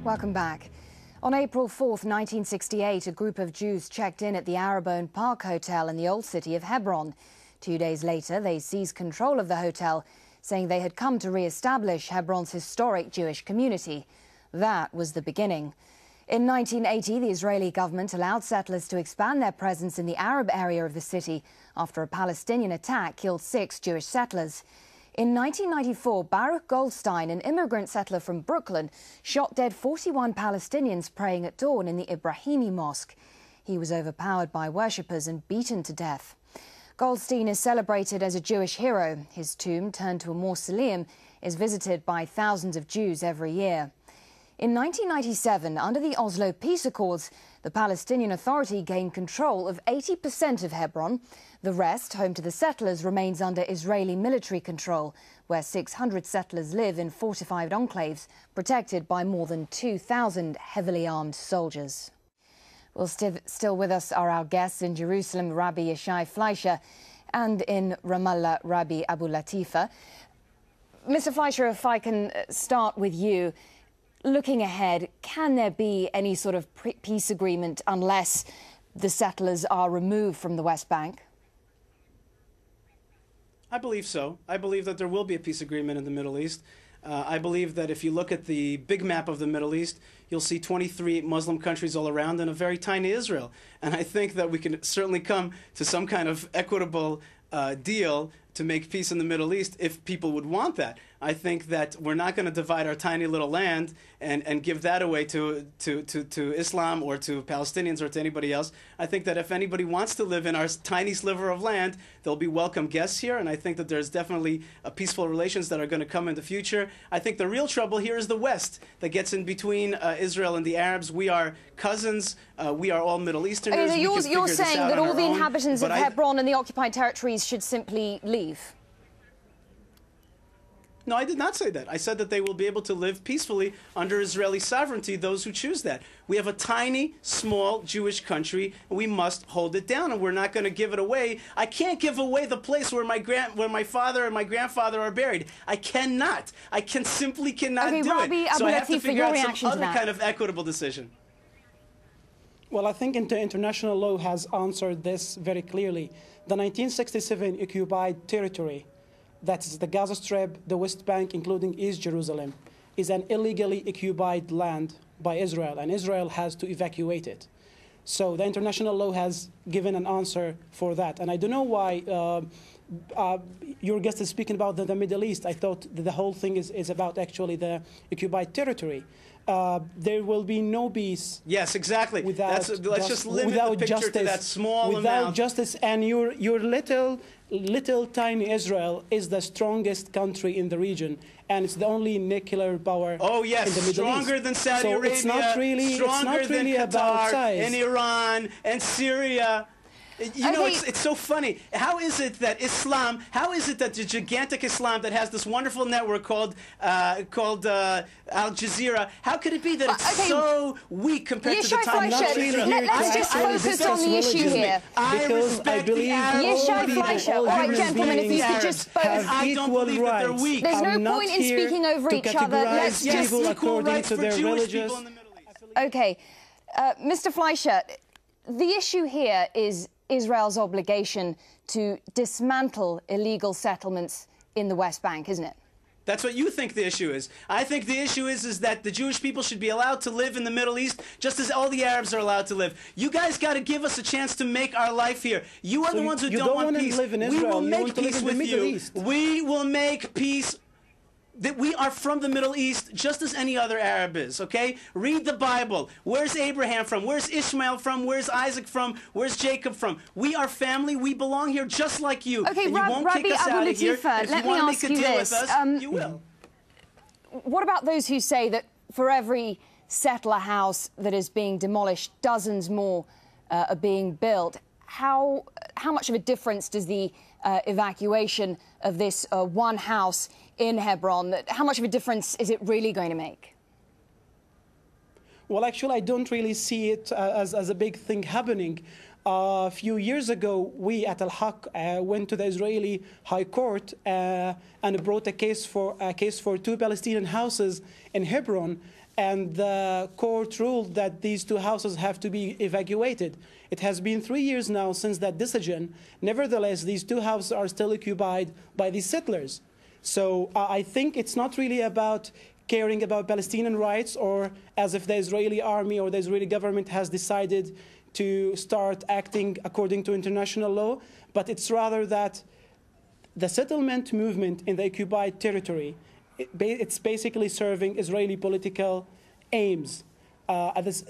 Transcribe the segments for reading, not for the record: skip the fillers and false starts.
Welcome back. On April 4th, 1968, a group of Jews checked in at the Arab-owned Park Hotel in the old city of Hebron. 2 days later, they seized control of the hotel, saying they had come to re-establish Hebron's historic Jewish community. That was the beginning. In 1980, the Israeli government allowed settlers to expand their presence in the Arab area of the city after a Palestinian attack killed 6 Jewish settlers. In 1994, Baruch Goldstein, an immigrant settler from Brooklyn, shot dead 41 Palestinians praying at dawn in the Ibrahimi Mosque. He was overpowered by worshippers and beaten to death. Goldstein is celebrated as a Jewish hero. His tomb, turned to a mausoleum, is visited by thousands of Jews every year. In 1997, under the Oslo Peace Accords, the Palestinian Authority gained control of 80% of Hebron. The rest, home to the settlers, remains under Israeli military control, where 600 settlers live in fortified enclaves, protected by more than 2,000 heavily armed soldiers. Well, still with us are our guests in Jerusalem, Rabbi Yishai Fleischer, and in Ramallah, Rabbi Abu Latifa. Mr. Fleischer, if I can start with you. Looking ahead, can there be any sort of peace agreement unless the settlers are removed from the West Bank? I believe so. I believe that there will be a peace agreement in the Middle East. I believe that if you look at the big map of the Middle East, you'll see 23 Muslim countries all around and a very tiny Israel. And I think that we can certainly come to some kind of equitable deal to make peace in the Middle East if people would want that. I think that we're not going to divide our tiny little land and give that away to Islam or to Palestinians or to anybody else. I think that if anybody wants to live in our tiny sliver of land, they'll be welcome guests here, and I think that there's definitely peaceful relations that are going to come in the future. I think the real trouble here is the West that gets in between Israel and the Arabs. We are cousins. We are all Middle Easterners. Okay, you're saying that all the inhabitants of Hebron and the occupied territories should simply leave? No, I did not say that. I said that they will be able to live peacefully under Israeli sovereignty, those who choose that. We have a tiny, small Jewish country, and we must hold it down, and we're not going to give it away. I can't give away the place where my father and my grandfather are buried. I cannot. I simply cannot do Rabbi it. So I have to figure out some other kind kind of equitable decision. Well, I think international law has answered this very clearly. The 1967 occupied territory, that's the Gaza Strip, the West Bank, including East Jerusalem, is an illegally occupied land by Israel, and Israel has to evacuate it. So the international law has given an answer for that. And I don't know why your guest is speaking about the Middle East. I thought that the whole thing is about actually the occupied territory. There will be no peace. Yes, exactly. Let's just limit the picture justice, to that small amount. Without justice, and your little tiny Israel is the strongest country in the region, and it's the only nuclear power in the Middle East. Stronger than Saudi Arabia, it's not really than about Qatar size. and Iran and Syria. You know, it's so funny. How is it that Islam, how is it that the gigantic Islam that has this wonderful network called Al-Jazeera, how could it be that it's so weak compared to the time of Israel? Let's just focus on the issue here. Because I believe Yishai Fleischer, all right, gentlemen, if you could just both... I don't believe that they're weak. There's no point in speaking over each other. Let's just... according to their religious... Okay. Mr. Fleischer, the issue here is Israel's obligation to dismantle illegal settlements in the West Bank, isn't it? That's what you think the issue is. I think the issue is that the Jewish people should be allowed to live in the Middle East just as all the Arabs are allowed to live. You guys got to give us a chance to make our life here. You are the ones who don't want peace. Live in Israel. We will make peace with you. We will make peace. That we are from the Middle East just as any other Arab is, okay? Read the Bible. Where's Abraham from? Where's Ishmael from? Where's Isaac from? Where's Jacob from? We are family. We belong here just like you. Okay, and you won't kick us out of here. And if you want to make a deal with us, you will. What about those who say that for every settler house that is being demolished, dozens more are being built? How much of a difference does the evacuation of this one house in Hebron, how much of a difference is it really going to make? Well, actually, I don't really see it as a big thing happening. A few years ago, we at Al-Haq went to the Israeli High Court and brought a case for 2 Palestinian houses in Hebron, and the court ruled that these 2 houses have to be evacuated. It has been 3 years now since that decision. Nevertheless, these 2 houses are still occupied by these settlers. So I think it's not really about caring about Palestinian rights, or as if the Israeli army or the Israeli government has decided to start acting according to international law, but it's rather that the settlement movement in the occupied territory, it's basically serving Israeli political aims.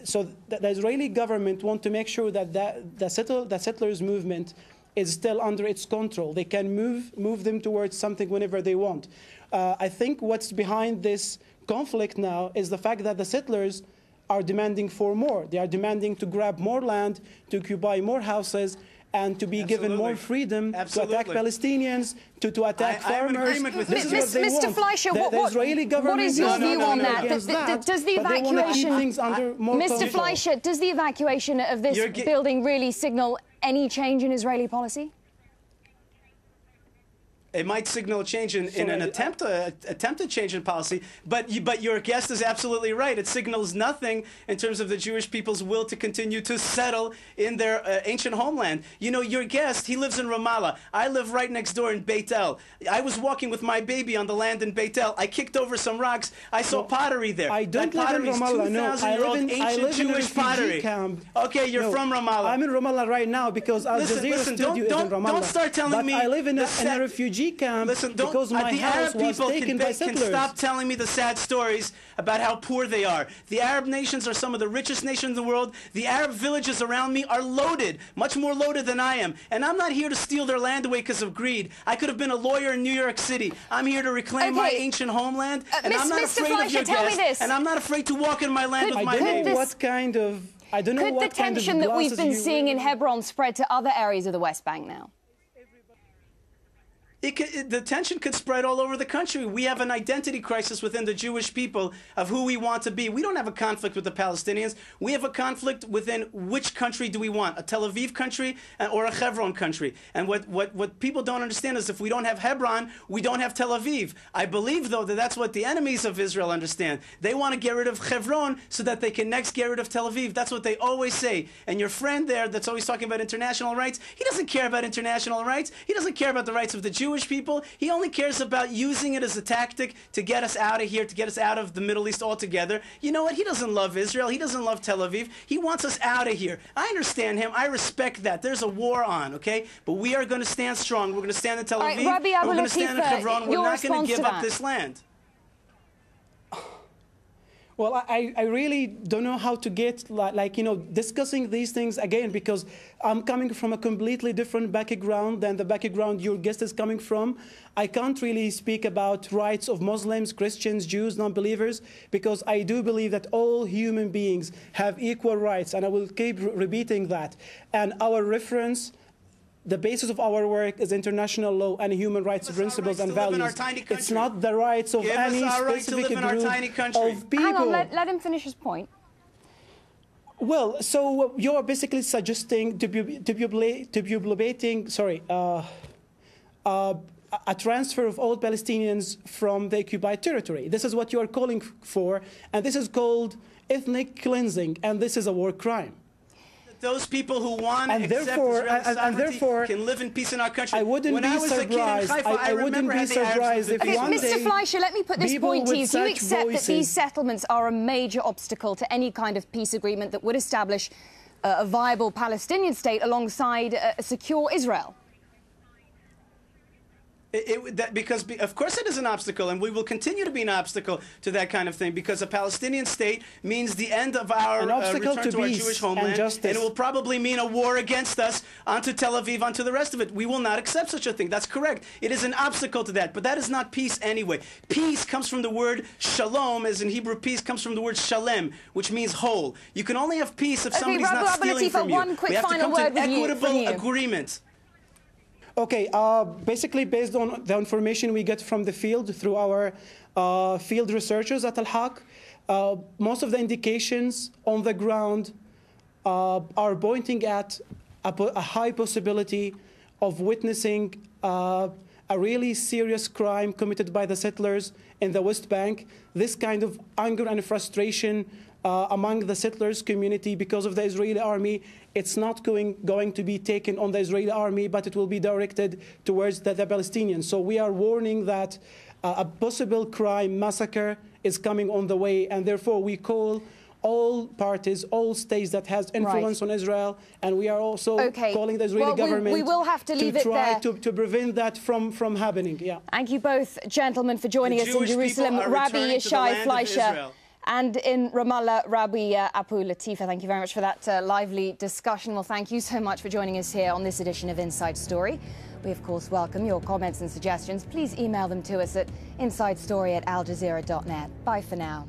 So the Israeli government want to make sure that the settlers movement is still under its control. They can move them towards something whenever they want. I think what's behind this conflict now is the fact that the settlers are demanding for more. They are demanding to grab more land, to occupy more houses, and to be given more freedom to attack Palestinians, to attack farmers. This is what they want. Mr. Fleischer, the Israeli government what is your view on that? Does the evacuation, Mr. Fleischer, does the evacuation of this building really signal any change in Israeli policy? It might signal a change in an attempted change in policy, but your guest is absolutely right. It signals nothing in terms of the Jewish people's will to continue to settle in their ancient homeland. You know, your guest, he lives in Ramallah. I live right next door in Beit El. I was walking with my baby on the land in Beit El. I kicked over some rocks. I saw pottery there. I don't live in Ramallah. No, I live in a refugee camp. Okay, you're from Ramallah. I'm in Ramallah right now because Aljazeera studio is in Ramallah. Don't start telling me. I live in a refugee camp because my house was taken by settlers. Can stop telling me the sad stories about how poor they are. The Arab nations are some of the richest nations in the world. The Arab villages around me are loaded, much more loaded than I am. And I'm not here to steal their land away because of greed. I could have been a lawyer in New York City. I'm here to reclaim my ancient homeland, and I'm not afraid of your guests. And I'm not afraid to walk in my land with my baby. I don't know what kind of Could the tension that we've been seeing in Hebron spread to other areas of the West Bank now? The tension could spread all over the country. We have an identity crisis within the Jewish people of who we want to be. We don't have a conflict with the Palestinians. We have a conflict within which country do we want, a Tel Aviv country or a Hebron country. And what people don't understand is if we don't have Hebron, we don't have Tel Aviv. I believe, though, that that's what the enemies of Israel understand. They want to get rid of Hebron so that they can next get rid of Tel Aviv. That's what they always say. And your friend there that's always talking about international rights, he doesn't care about international rights. He doesn't care about the rights of the Jewish people. He only cares about using it as a tactic to get us out of here, to get us out of the Middle East altogether. You know what? He doesn't love Israel. He doesn't love Tel Aviv. He wants us out of here. I understand him. I respect that. There's a war on, okay? But we are going to stand strong. We're going to stand in Tel Aviv. Rabbi and we're going to stand in Hebron. We're not going to give up this land. Well, I really don't know how to get, discussing these things again, because I'm coming from a completely different background than the background your guest is coming from. I can't really speak about rights of Muslims, Christians, Jews, non-believers, because I do believe that all human beings have equal rights, and I will keep repeating that. And our reference, the basis of our work is international law and human rights principles and values. It's not the rights of any specific group of people. Hang on, let him finish his point. Well, so you're basically suggesting a transfer of all Palestinians from the occupied territory. This is what you are calling for, and this is called ethnic cleansing, and this is a war crime. Those people who want to accept Israeli sovereignty can live in peace in our country. I wouldn't be surprised. I wouldn't be surprised if one day Mr. Fleischer, let me put this point to you. Do you accept that these settlements are a major obstacle to any kind of peace agreement that would establish a viable Palestinian state alongside a secure Israel? Because of course it is an obstacle, and we will continue to be an obstacle to that kind of thing, because a Palestinian state means the end of our return to our Jewish homeland, and it will probably mean a war against us onto Tel Aviv, onto the rest of it. We will not accept such a thing. That's correct. It is an obstacle to that, but that is not peace anyway. Peace comes from the word shalom, as in Hebrew peace comes from the word shalem, which means whole. You can only have peace if somebody's not stealing from you. We have to come to an equitable agreement. Okay, basically based on the information we get from the field through our field researchers at Al-Haq, most of the indications on the ground are pointing at a high possibility of witnessing a really serious crime committed by the settlers in the West Bank. This kind of anger and frustration among the settlers community because of the Israeli army, it's not going to be taken on the Israeli army, but it will be directed towards the Palestinians. So we are warning that a possible crime massacre is coming on the way, and therefore we call all parties, all states that has influence on Israel, and we are also calling the Israeli government we will have to leave it try there. to prevent that from happening. Yeah. Thank you both, gentlemen, for joining us in Jerusalem. Rabbi Yishai Fleischer and in Ramallah, Rabbi Abu Latifa. Thank you very much for that lively discussion. Well, thank you so much for joining us here on this edition of Inside Story. We, of course, welcome your comments and suggestions. Please email them to us at insidestory@aljazeera.net. Bye for now.